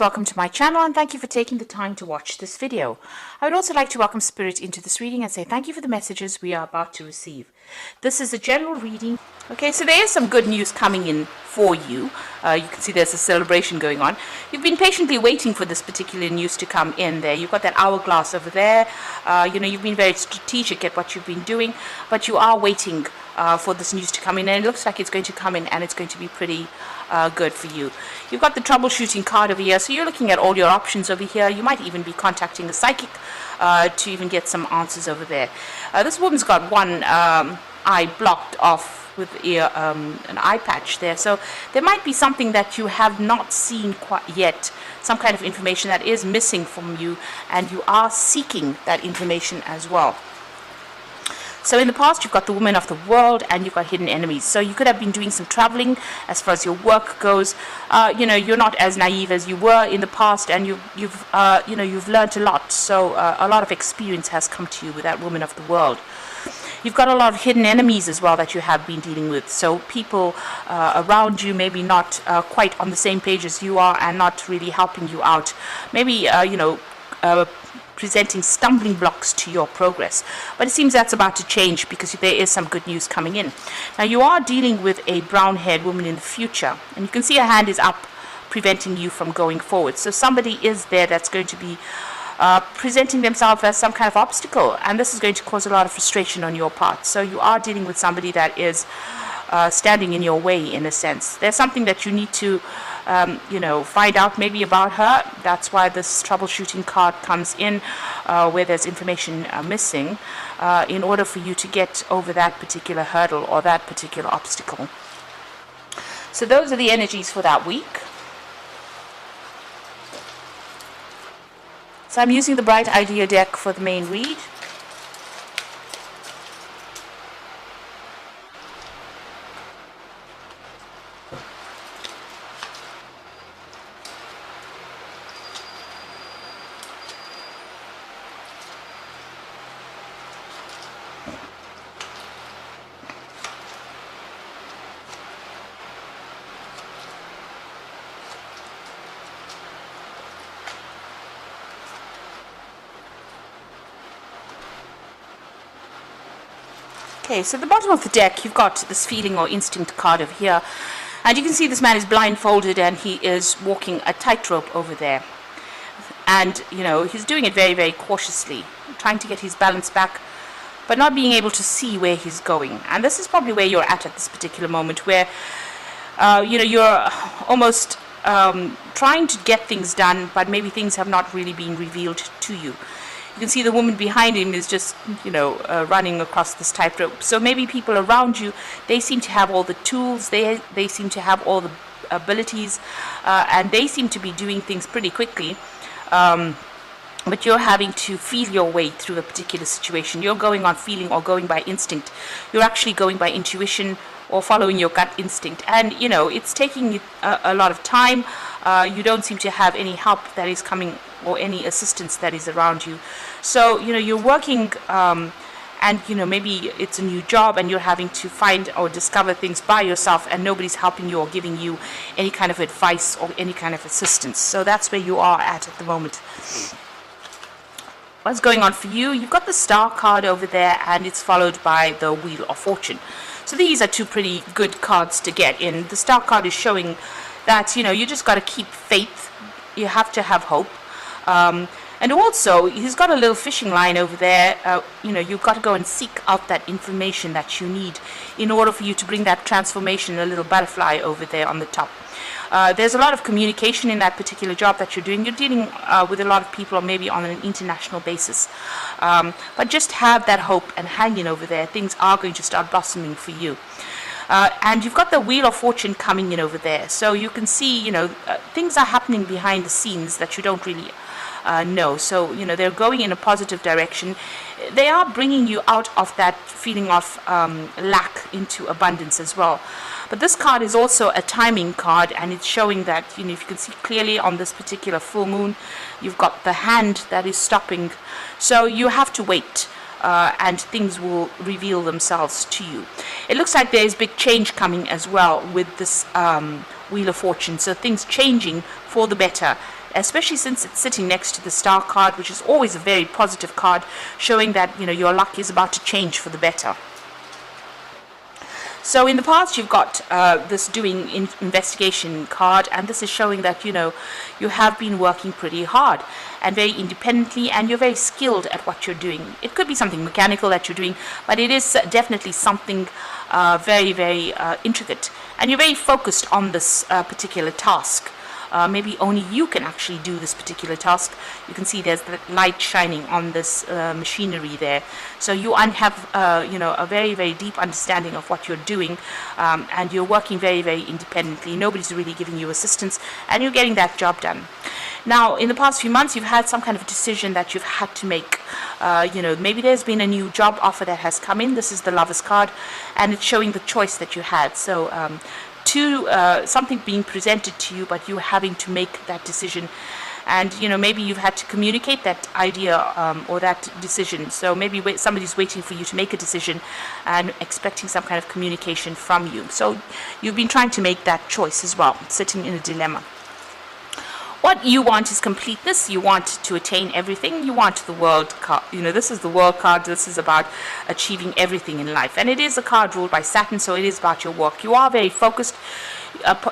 Welcome to my channel and thank you for taking the time to watch this video. I would also like to welcome Spirit into this reading and say thank you for the messages we are about to receive. This is a general reading. Okay, so there is some good news coming in for you. You can see there's a celebration going on. You've been patiently waiting for this particular news to come in there. You've got that hourglass over there. You've been very strategic at what you've been doing, but you are waiting for this news to come in, and it looks like it's going to come in and it's going to be pretty good for you. You've got the troubleshooting card over here, so you're looking at all your options over here. You might even be contacting a psychic to even get some answers over there. This woman's got one eye blocked off with an eye patch there, so there might be something that you have not seen quite yet, some kind of information that is missing from you, and you are seeking that information as well. So in the past, you've got the woman of the world and you've got hidden enemies. So you could have been doing some traveling as far as your work goes. You're not as naive as you were in the past, and you've learned a lot. So a lot of experience has come to you with that woman of the world. You've got a lot of hidden enemies as well that you have been dealing with. So people around you maybe not quite on the same page as you are and not really helping you out. Maybe, presenting stumbling blocks to your progress. But it seems that's about to change because there is some good news coming in. Now you are dealing with a brown-haired woman in the future, and you can see her hand is up preventing you from going forward. So somebody is there that's going to be presenting themselves as some kind of obstacle, and this is going to cause a lot of frustration on your part. So you are dealing with somebody that is standing in your way in a sense. There's something that you need to find out maybe about her. That's why this troubleshooting card comes in, where there's information missing, in order for you to get over that particular hurdle or that particular obstacle. So those are the energies for that week. So I'm using the Bright Idea deck for the main read. Okay, so at the bottom of the deck, you've got this feeling or instinct card over here. And you can see this man is blindfolded and he is walking a tightrope over there. And, he's doing it very, very cautiously, trying to get his balance back, but not being able to see where he's going. And this is probably where you're at this particular moment, where, you're almost trying to get things done, but maybe things have not really been revealed to you. You can see the woman behind him is just, running across this tightrope. So maybe people around you, they seem to have all the tools, they seem to have all the abilities, and they seem to be doing things pretty quickly. But you're having to feel your way through a particular situation. You're going on feeling or going by instinct. You're actually going by intuition or following your gut instinct. And, it's taking a lot of time. You don't seem to have any help that is coming or any assistance that is around you. So, you're working and, maybe it's a new job and you're having to find or discover things by yourself, and nobody's helping you or giving you any kind of advice or any kind of assistance. So that's where you are at the moment. What's going on for you? You've got the Star card over there, and it's followed by the Wheel of Fortune. So these are two pretty good cards to get in. The Star card is showing that, you just got to keep faith. You have to have hope. And also, he's got a little fishing line over there. You've got to go and seek out that information that you need in order for you to bring that transformation, a little butterfly over there on the top. There's a lot of communication in that particular job that you're doing. You're dealing with a lot of people, or maybe on an international basis. But just have that hope and hang in over there. Things are going to start blossoming for you. And you've got the Wheel of Fortune coming in over there. So you can see, things are happening behind the scenes that you don't really know. So, they're going in a positive direction. They are bringing you out of that feeling of lack into abundance as well. But this card is also a timing card, and it's showing that, if you can see clearly on this particular full moon, you've got the hand that is stopping. So you have to wait. And things will reveal themselves to you. It looks like there is big change coming as well with this Wheel of Fortune. So things changing for the better especially since it's sitting next to the star card, which is always a very positive card, showing that, your luck is about to change for the better. So in the past, you've got this doing investigation card, and this is showing that, you have been working pretty hard and very independently, and you're very skilled at what you're doing. It could be something mechanical that you're doing, but it is definitely something very, very intricate, and you're very focused on this particular task. Maybe only you can actually do this particular task. You can see there's the light shining on this machinery there. So you have, a very, very deep understanding of what you're doing, and you're working very, very independently. Nobody's really giving you assistance, and you're getting that job done. Now, in the past few months, you've had some kind of decision that you've had to make. Maybe there's been a new job offer that has come in. This is the Lover's card, and it's showing the choice that you had. So, something being presented to you, but you having to make that decision, and maybe you've had to communicate that idea or that decision. So maybe somebody's waiting for you to make a decision and expecting some kind of communication from you. So you've been trying to make that choice as well, sitting in a dilemma. What you want is completeness. You want to attain everything. You want the world card. This is the world card. This is about achieving everything in life. And it is a card ruled by Saturn, so it is about your work. You are very focused.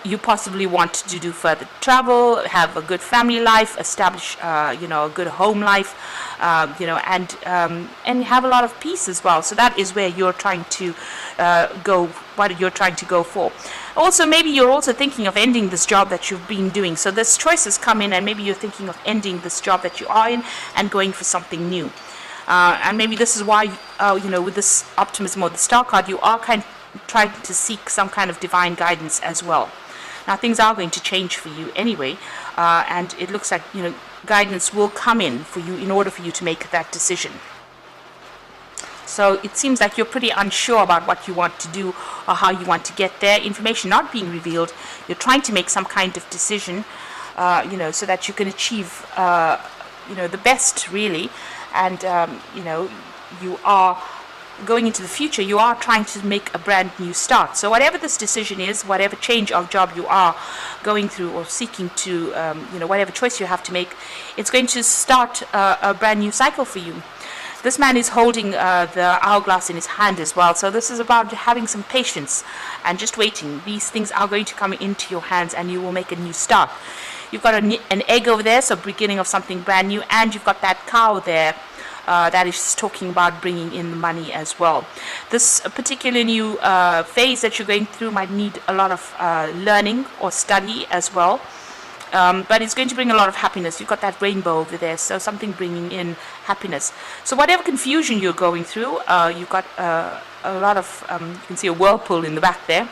You possibly want to do further travel, have a good family life, establish, a good home life, and have a lot of peace as well. So that is where you're trying to go, what you're trying to go for. Also, maybe you're also thinking of ending this job that you've been doing. So this choices come in, and maybe you're thinking of ending this job that you are in and going for something new. And maybe this is why, with this optimism or the star card, you are trying to seek some kind of divine guidance as well. Now, things are going to change for you anyway, and it looks like, guidance will come in for you in order for you to make that decision. So it seems like you're pretty unsure about what you want to do or how you want to get there. Information not being revealed. You're trying to make some kind of decision, so that you can achieve, the best, really. And, you are going into the future. You are trying to make a brand new start. So whatever this decision is, whatever change of job you are going through or seeking to, whatever choice you have to make, it's going to start a brand new cycle for you. This man is holding the hourglass in his hand as well. So this is about having some patience and just waiting. These things are going to come into your hands, and you will make a new start. You've got an egg over there, so beginning of something brand new, and you've got that cow there that is talking about bringing in the money as well. This particular new phase that you're going through might need a lot of learning or study as well. But it's going to bring a lot of happiness. You've got that rainbow over there, so something bringing in happiness. So whatever confusion you're going through, you've got a lot of, you can see a whirlpool in the back there.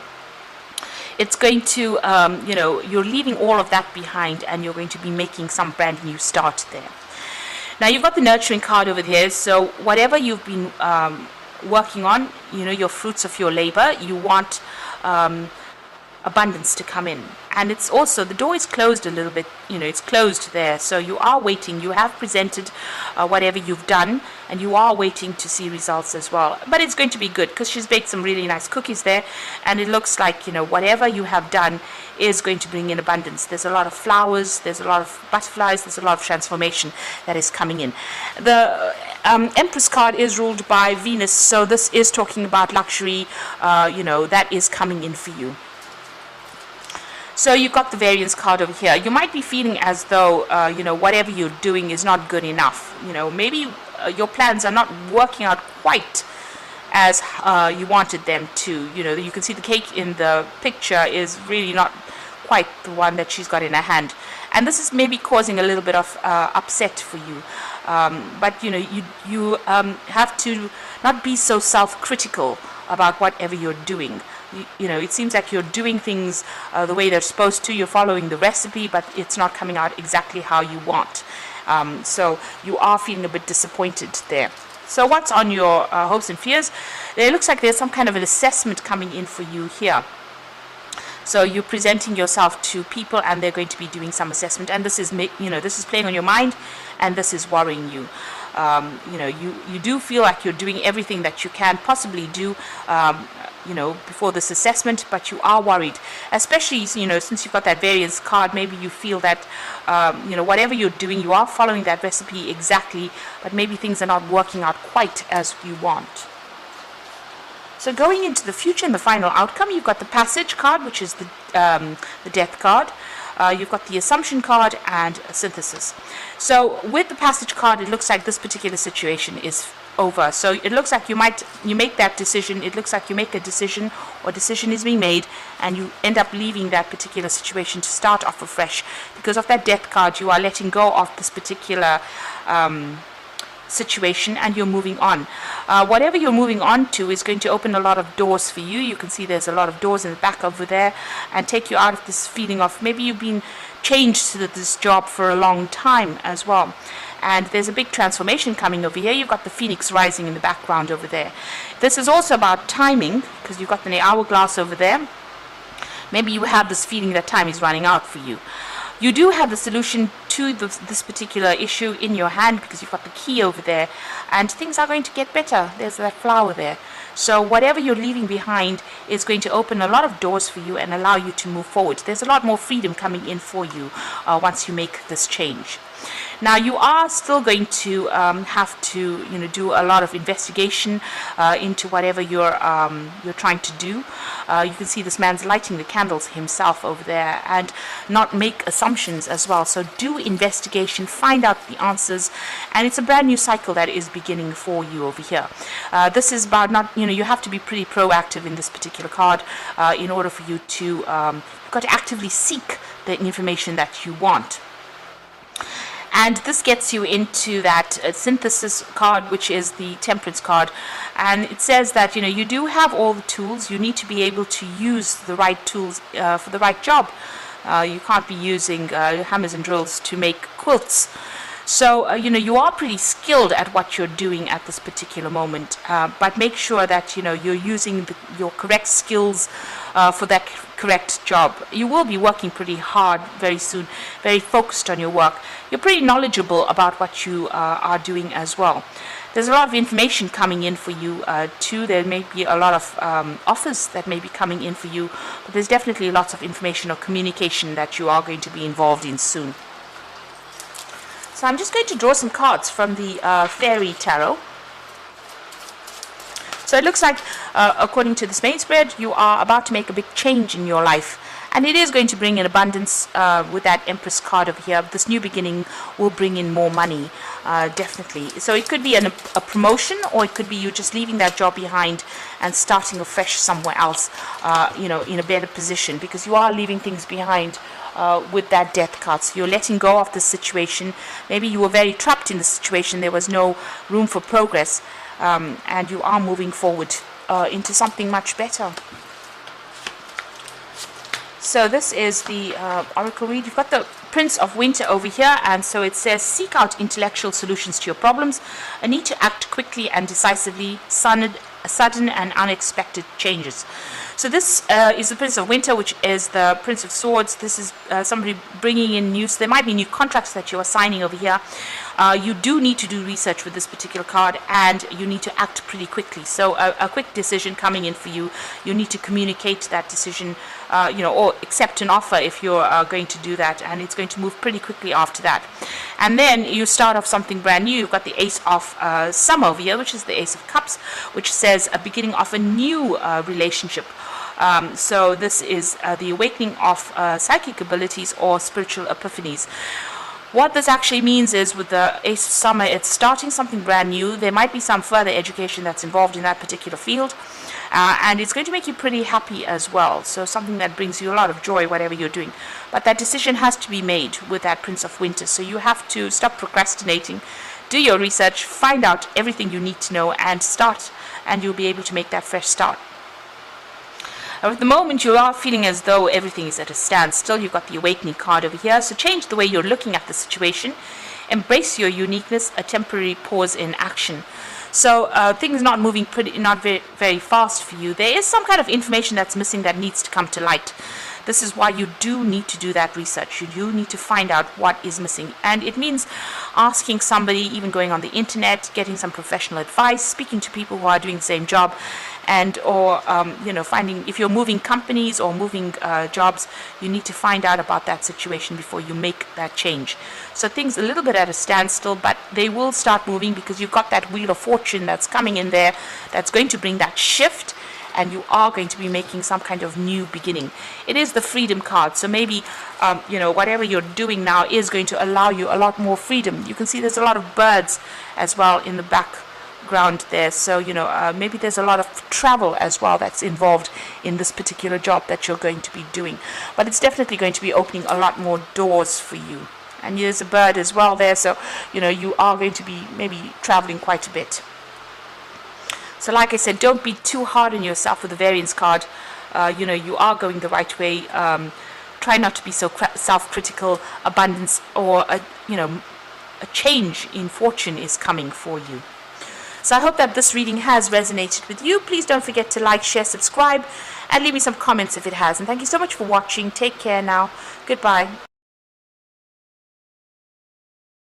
It's going to, you're leaving all of that behind, and you're going to be making some brand new start there. Now, you've got the nurturing card over here, so whatever you've been working on, your fruits of your labor, you want abundance to come in. And it's also, the door is closed a little bit, it's closed there, so you are waiting. You have presented whatever you've done, and you are waiting to see results as well. But it's going to be good, because she's baked some really nice cookies there, and it looks like, whatever you have done is going to bring in abundance. There's a lot of flowers, there's a lot of butterflies, there's a lot of transformation that is coming in. The Empress card is ruled by Venus, so this is talking about luxury, that is coming in for you. So you've got the variance card over here. You might be feeling as though, whatever you're doing is not good enough. Maybe your plans are not working out quite as you wanted them to. You can see the cake in the picture is really not quite the one that she's got in her hand. And this is maybe causing a little bit of upset for you. But, you have to not be so self-critical about whatever you're doing. It seems like you're doing things the way they're supposed to. You're following the recipe, but it's not coming out exactly how you want. So you are feeling a bit disappointed there. So what's on your hopes and fears? It looks like there's some kind of an assessment coming in for you here. So you're presenting yourself to people, and they're going to be doing some assessment. And this is, this is playing on your mind, and this is worrying you. you do feel like you're doing everything that you can possibly do, before this assessment, but you are worried, especially, since you've got that variance card. Maybe you feel that, whatever you're doing, you are following that recipe exactly, but maybe things are not working out quite as you want. So going into the future and the final outcome, you've got the passage card, which is the death card. You've got the assumption card and a synthesis. So with the passage card, it looks like this particular situation is over. So it looks like you make that decision. It looks like you make a decision, or decision is being made, and you end up leaving that particular situation to start off afresh. Because of that death card, you are letting go of this particular situation, and you're moving on. Whatever you're moving on to is going to open a lot of doors for you. You can see there's a lot of doors in the back over there, and take you out of this feeling of maybe you've been changed to this job for a long time as well. And there's a big transformation coming over here. You've got the phoenix rising in the background over there. This is also about timing, because you've got the hourglass over there. Maybe you have this feeling that time is running out for you. You do have the solution to this particular issue in your hand, because you've got the key over there, and things are going to get better. There's that flower there. So whatever you're leaving behind is going to open a lot of doors for you and allow you to move forward. There's a lot more freedom coming in for you once you make this change. Now, you are still going to have to, do a lot of investigation into whatever you're trying to do. You can see this man's lighting the candles himself over there, and not make assumptions as well. So do investigation, find out the answers, and it's a brand new cycle that is beginning for you over here. This is about you have to be pretty proactive in this particular card in order for you to, you've got to actively seek the information that you want. And this gets you into that synthesis card, which is the temperance card. And it says that, you do have all the tools. You need to be able to use the right tools for the right job. You can't be using hammers and drills to make quilts. So, you are pretty skilled at what you're doing at this particular moment. But make sure that, you're using your correct skills for that correct job. You will be working pretty hard very soon, very focused on your work. You're pretty knowledgeable about what you are doing as well. There's a lot of information coming in for you too. There may be a lot of offers that may be coming in for you, but there's definitely lots of information or communication that you are going to be involved in soon. So I'm just going to draw some cards from the Fairy Tarot. So it looks like, according to this main spread, you are about to make a big change in your life. And it is going to bring in abundance with that Empress card over here. This new beginning will bring in more money, definitely. So it could be a promotion, or it could be you just leaving that job behind and starting afresh somewhere else, in a better position, because you are leaving things behind with that death card. So you're letting go of the situation. Maybe you were very trapped in the situation. There was no room for progress, and you are moving forward into something much better. So this is the Oracle read. You've got the Prince of Winter over here, and so it says, seek out intellectual solutions to your problems, a need to act quickly and decisively, sudden and unexpected changes. So this is the Prince of Winter, which is the Prince of Swords. This is somebody bringing in news. There might be new contracts that you are signing over here. You do need to do research with this particular card, and you need to act pretty quickly. So a quick decision coming in for you. You need to communicate that decision, or accept an offer if you're going to do that, and it's going to move pretty quickly after that. And then you start off something brand new. You've got the Ace of Summer over here, which is the Ace of Cups, which says a beginning of a new relationship. So this is the awakening of psychic abilities or spiritual epiphanies. What this actually means is, with the Ace of Summer, it's starting something brand new. There might be some further education that's involved in that particular field, and it's going to make you pretty happy as well. So something that brings you a lot of joy, whatever you're doing. But that decision has to be made with that Prince of Winter. So you have to stop procrastinating, do your research, find out everything you need to know, and start, and you'll be able to make that fresh start. At the moment, you are feeling as though everything is at a standstill. You've got the Awakening card over here. So change the way you're looking at the situation. Embrace your uniqueness, a temporary pause in action. So things not moving not very fast for you. There is some kind of information that's missing that needs to come to light. This is why you do need to do that research. You do need to find out what is missing. And it means asking somebody, even going on the internet, getting some professional advice, speaking to people who are doing the same job, and or finding, if you're moving companies or moving jobs, you need to find out about that situation before you make that change. So things a little bit at a standstill, but they will start moving because you've got that wheel of fortune that's coming in there, that's going to bring that shift, and you are going to be making some kind of new beginning. It is the freedom card, so maybe whatever you're doing now is going to allow you a lot more freedom. You can see there's a lot of birds as well in the background there, so maybe there's a lot of travel as well that's involved in this particular job that you're going to be doing, but it's definitely going to be opening a lot more doors for you. And there's a bird as well there, so you are going to be maybe traveling quite a bit. So like I said, don't be too hard on yourself with the variance card. You are going the right way. Try not to be so self-critical. Abundance or a change in fortune is coming for you. So I hope that this reading has resonated with you. Please don't forget to like, share, subscribe, and leave me some comments if it has. And thank you so much for watching. Take care now. Goodbye.